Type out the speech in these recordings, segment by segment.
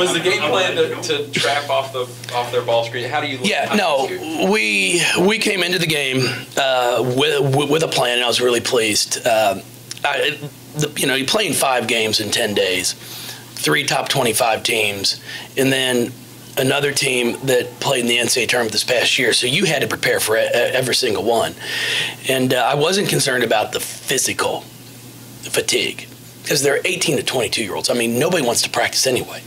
Was the game plan to trap off their ball screen? How do you? Yeah, no, we came into the game with a plan, and I was really pleased. You're playing 5 games in 10 days, 3 top 25 teams, and then another team that played in the NCAA tournament this past year. So you had to prepare for every single one. And I wasn't concerned about the physical fatigue because they're 18 to 22-year-olds. I mean, nobody wants to practice anyway.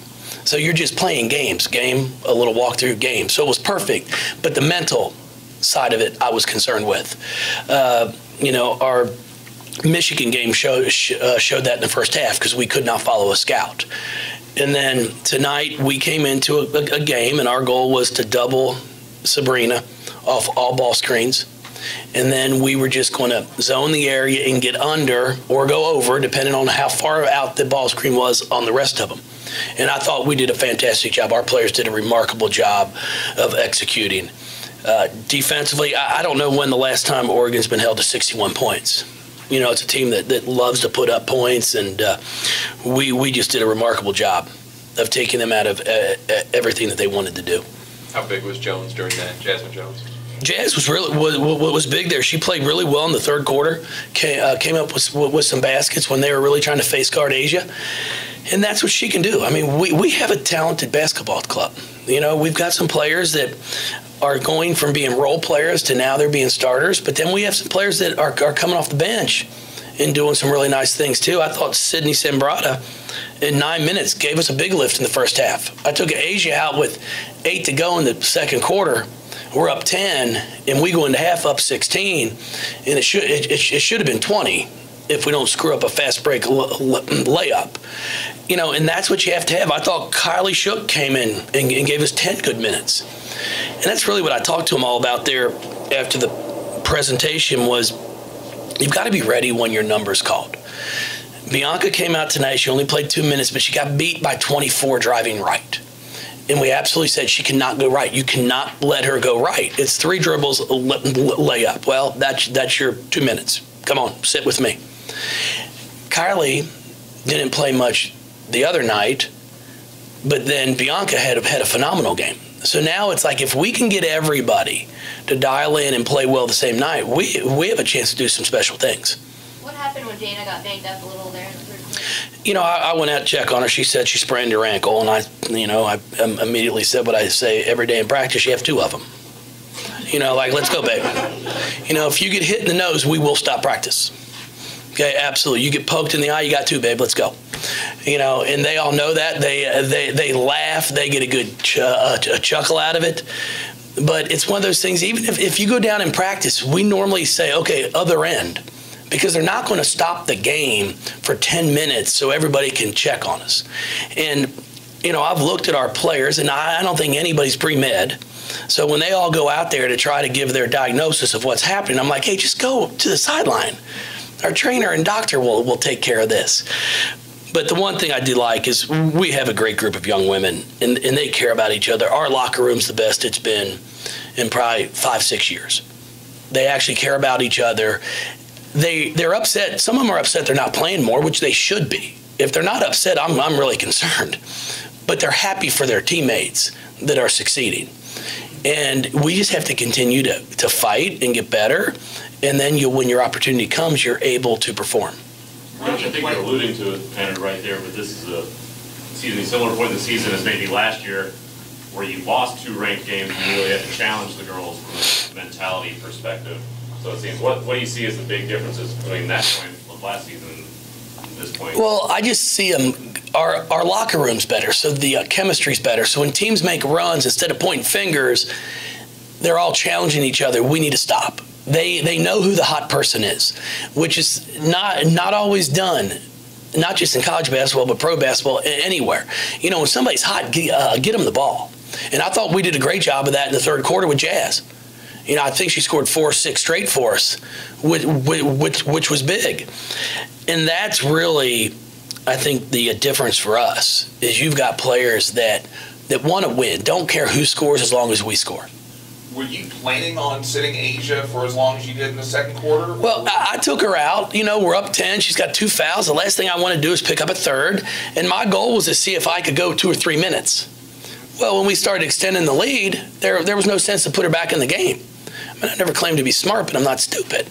So you're just playing games, a little walkthrough game. So it was perfect. But the mental side of it, I was concerned with. Our Michigan game showed that in the first half because we could not follow a scout. And then tonight we came into a game, and our goal was to double Sabrina off all ball screens. And then we were just going to zone the area and get under or go over, depending on how far out the ball screen was on the rest of them. And I thought we did a fantastic job. Our players did a remarkable job of executing. Defensively, I don't know when the last time Oregon's been held to 61 points. It's a team that loves to put up points, and we just did a remarkable job of taking them out of everything that they wanted to do. How big was Jones during that, Jasmine Jones? Jazz was big there. She played really well in the third quarter, came up with some baskets when they were really trying to face guard Asia, and that's what she can do. I mean, we have a talented basketball club. We've got some players that are going from being role players to now they're being starters, but then we have some players that are coming off the bench and doing some really nice things too. I thought Sydney Sembrata in 9 minutes gave us a big lift in the first half. I took Asia out with 8 to go in the second quarter. We're up 10, and we go into half up 16, and it should have been 20 if we don't screw up a fast break layup. And that's what you have to have. I thought Kylie Shook came in and gave us 10 good minutes. And that's really what I talked to them all about there after the presentation was you've got to be ready when your number's called. Bianca came out tonight. She only played 2 minutes, but she got beat by 24 driving right. And we absolutely said she cannot go right. You cannot let her go right. It's 3 dribbles, layup. Well, that's your 2 minutes. Come on, sit with me. Kylie didn't play much the other night, but then Bianca had a phenomenal game. So now it's like if we can get everybody to dial in and play well the same night, we have a chance to do some special things. What happened when Dana got banged up a little there in the third quarter? I went out to check on her. She said she sprained her ankle, and I immediately said what I say every day in practice, you have 2 of them. Let's go, baby. If you get hit in the nose, we will stop practice. Okay, absolutely. You get poked in the eye, you got 2, babe, let's go. And they all know that. They laugh, they get a good chuckle out of it. But it's one of those things, even if you go down in practice, we normally say, okay, other end. Because they're not going to stop the game for 10 minutes so everybody can check on us. And, I've looked at our players, and I don't think anybody's pre-med. So when they all go out there to try to give their diagnosis of what's happening, I'm like, hey, just go to the sideline. Our trainer and doctor will take care of this. But the one thing I do like is we have a great group of young women, and they care about each other. Our locker room's the best it's been in probably 5-6 years. They actually care about each other. They're upset. Some of them are upset they're not playing more, which they should be. If they're not upset, I'm really concerned. But they're happy for their teammates that are succeeding. And we just have to continue to fight and get better. And then when your opportunity comes, you're able to perform. Coach, I think you're alluding to it kind of right there, but this is a similar point in the season as maybe last year, where you lost 2 ranked games and you really had to challenge the girls from a mentality perspective. So it seems, what do you see as the big differences between that point of last season and this point? Well, I just see them. Our locker room's better, so the chemistry's better. So when teams make runs, instead of pointing fingers, they're all challenging each other. We need to stop. They know who the hot person is, which is not always done, not just in college basketball, but pro basketball, anywhere. When somebody's hot, get them the ball. And I thought we did a great job of that in the third quarter with Jazz. I think she scored 4-6 straight for us, which was big. And that's really, I think, the difference for us is you've got players that want to win, don't care who scores as long as we score. Were you planning on sitting Asia for as long as you did in the second quarter? Well, I took her out. You know, we're up 10. She's got 2 fouls. The last thing I want to do is pick up a third. And my goal was to see if I could go 2 or 3 minutes. Well, when we started extending the lead, there was no sense to put her back in the game. I mean, I never claimed to be smart, but I'm not stupid.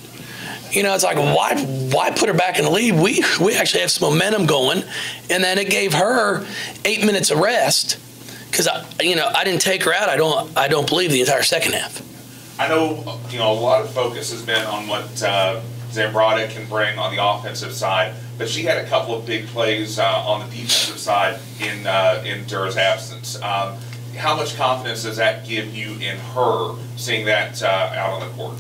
You know, it's like, why put her back in the lead? We actually have some momentum going. And then it gave her 8 minutes of rest. Because I didn't take her out. I don't believe the entire second half. I know a lot of focus has been on what Zambrata can bring on the offensive side, but she had a couple of big plays on the defensive side in Durr's absence. How much confidence does that give you in her seeing that out on the court?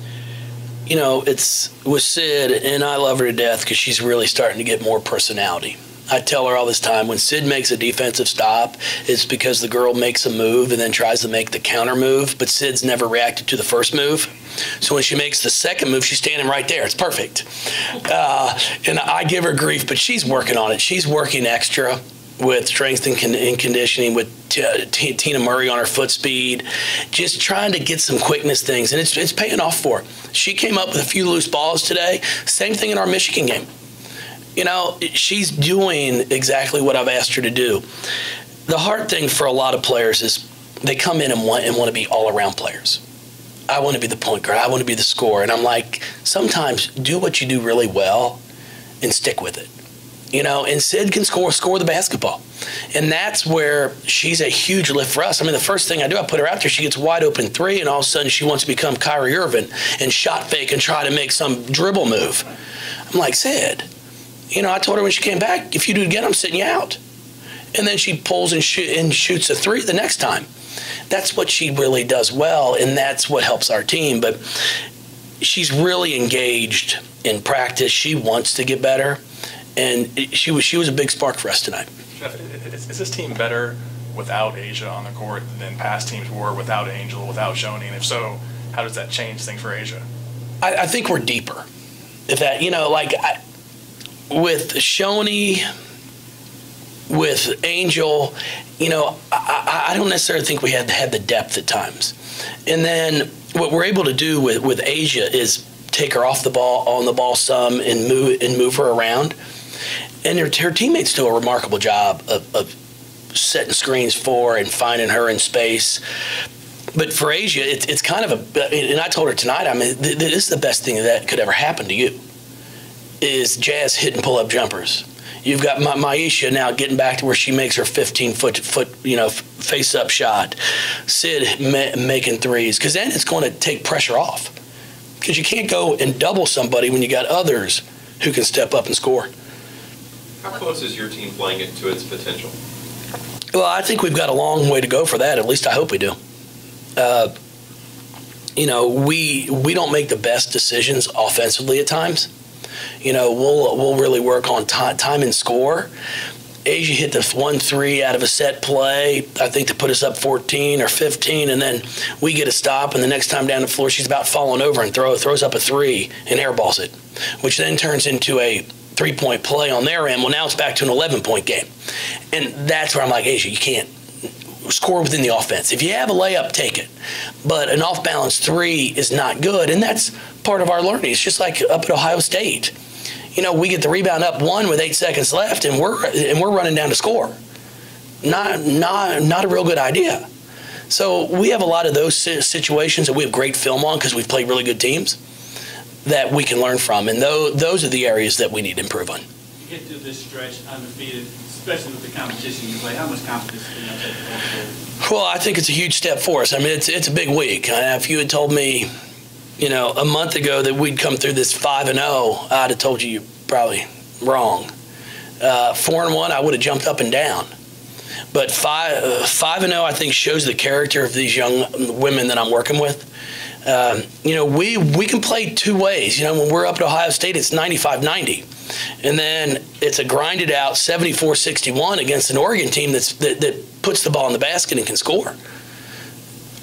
You know, it's with Sid, and I love her to death because she's really starting to get more personality. I tell her all this time, when Sid makes a defensive stop, it's because the girl makes a move and then tries to make the counter move, but Sid's never reacted to the first move. So when she makes the second move, she's standing right there. It's perfect. And I give her grief, but she's working on it. She's working extra with strength and conditioning, with Tina Murray on her foot speed, just trying to get some quickness things, and it's paying off for her. She came up with a few loose balls today. Same thing in our Michigan game. You know, she's doing exactly what I've asked her to do. The hard thing for a lot of players is they come in and want to be all-around players. I want to be the point guard. I want to be the scorer. And I'm like, sometimes do what you do really well and stick with it. You know, and Sid can score the basketball. And that's where she's a huge lift for us. I mean, the first thing I do, I put her out there, she gets wide open 3, and all of a sudden she wants to become Kyrie Irving and shot fake and try to make some dribble move. I'm like, Sid, you know, I told her when she came back, if you do it again, I'm sitting you out. And then she pulls and shoots a 3 the next time. That's what she really does well, and that's what helps our team. But she's really engaged in practice. She wants to get better, and she was a big spark for us tonight. Jeff, is this team better without Asia on the court than past teams were without Angel, without Shoney? And if so, how does that change things for Asia? I think we're deeper. If that, you know, like with Shoney, with Angel, you know, I don't necessarily think we had the depth at times. And then what we're able to do with Asia is take her off the ball, on the ball some, and move her around. And her teammates do a remarkable job of setting screens for and finding her in space. But for Asia, it's kind of and I told her tonight, I mean, this is the best thing that could ever happen to you, is Jazz hit and pull-up jumpers. You've got Maisha now getting back to where she makes her 15-foot, you know, face-up shot. Sid making threes, because then it's going to take pressure off. Because you can't go and double somebody when you got others who can step up and score. How close is your team playing it to its potential? Well, I think we've got a long way to go for that. At least I hope we do. You know, we don't make the best decisions offensively at times. You know, we'll really work on time and score. Asia hit the 1-3 out of a set play, I think, to put us up 14 or 15, and then we get a stop, and the next time down the floor, she's about falling over and throws up a 3 and airballs it, which then turns into a 3-point play on their end. Well, now it's back to an 11-point game. And that's where I'm like, Asia, you can't score within the offense. If you have a layup, take it. But an off-balance 3 is not good, and that's part of our learning. It's just like up at Ohio State. You know, we get the rebound up 1 with 8 seconds left, and we're running down to score. Not a real good idea. So we have a lot of those situations that we have great film on because we've played really good teams that we can learn from, and those are the areas that we need to improve on. You get through this stretch undefeated, especially with the competition you play. How much confidence do you take forward? Well, I think it's a huge step for us. I mean, it's a big week. If you had told me, you know, a month ago that we'd come through this 5-0, I'd have told you you're probably wrong. 4-1, I would have jumped up and down. But 5-0, I think, shows the character of these young women that I'm working with. You know, we can play 2 ways. You know, when we're up at Ohio State, it's 95-90. And then it's a grinded out 74-61 against an Oregon team that puts the ball in the basket and can score.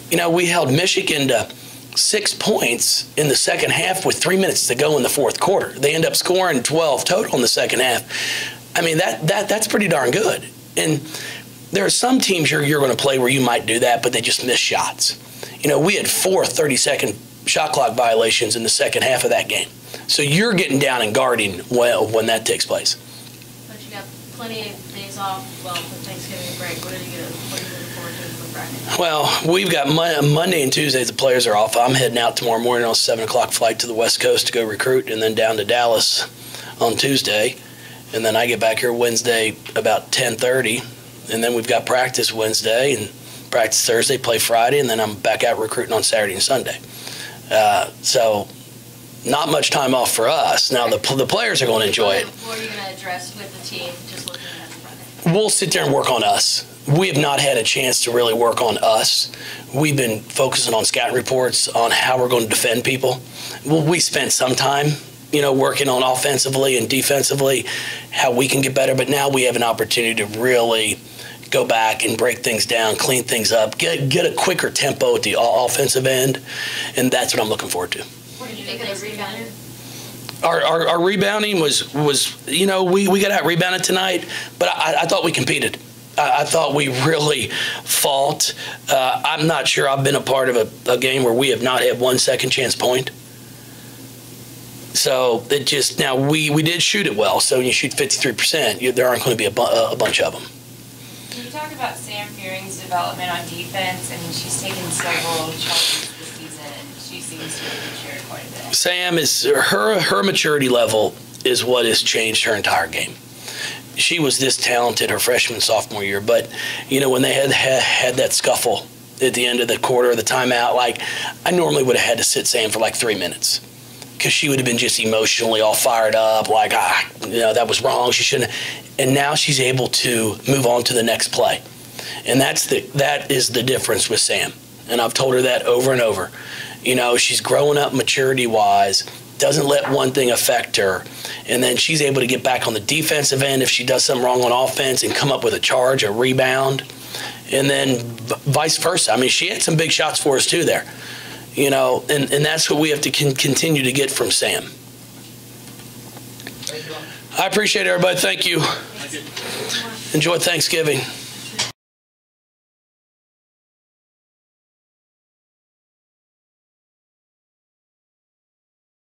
You know, we held Michigan to 6 points in the second half with 3 minutes to go in the fourth quarter. They end up scoring 12 total in the second half. I mean, that's pretty darn good. And there are some teams you're going to play where you might do that, but they just miss shots. we had 4 30-second shot clock violations in the second half of that game. So you're getting down and guarding well when that takes place. But you got plenty of days off, well, for Thanksgiving break. What are you looking forward to for Friday? Well, we've got Monday and Tuesdays, the players are off. I'm heading out tomorrow morning on a 7 o'clock flight to the West Coast to go recruit, and then down to Dallas on Tuesday. And then I get back here Wednesday about 10:30, and then we've got practice Wednesday and practice Thursday, play Friday, and then I'm back out recruiting on Saturday and Sunday. So not much time off for us. Now, the players are going to enjoy it. What are you going to address with the team, just looking at Friday? We'll sit there and work on us. We have not had a chance to really work on us. We've been focusing on scouting reports on how we're going to defend people. Well, we spent some time, working on offensively and defensively, how we can get better. But now we have an opportunity to really go back and break things down, clean things up, get a quicker tempo at the offensive end, and that's what I'm looking forward to. What did you think of the rebounding? Our rebounding was we got out rebounded tonight, but I thought we competed. I thought we really fought. I'm not sure I've been a part of a game where we have not had 1 second chance point. So it just, now we did shoot it well. So when you shoot 53%, there aren't going to be a bunch of them. Can you talk about Sam Fearing's development on defense? I mean, she's taken several charges this season, and she seems to have matured quite a bit. Sam is her maturity level is what has changed her entire game. She was this talented her freshman sophomore year, but when they had that scuffle at the end of the quarter, the timeout, like I normally would have had to sit Sam for like 3 minutes because she would have been just emotionally all fired up, like that was wrong, she shouldn't. And now she's able to move on to the next play, and that is the difference with Sam. And I've told her that over and over. She's growing up maturity-wise, doesn't let one thing affect her, and then she's able to get back on the defensive end if she does something wrong on offense and come up with a charge, a rebound, and then vice versa. I mean, she had some big shots for us too there, and that's what we have to continue to get from Sam. I appreciate it, everybody. Thank you. Enjoy Thanksgiving.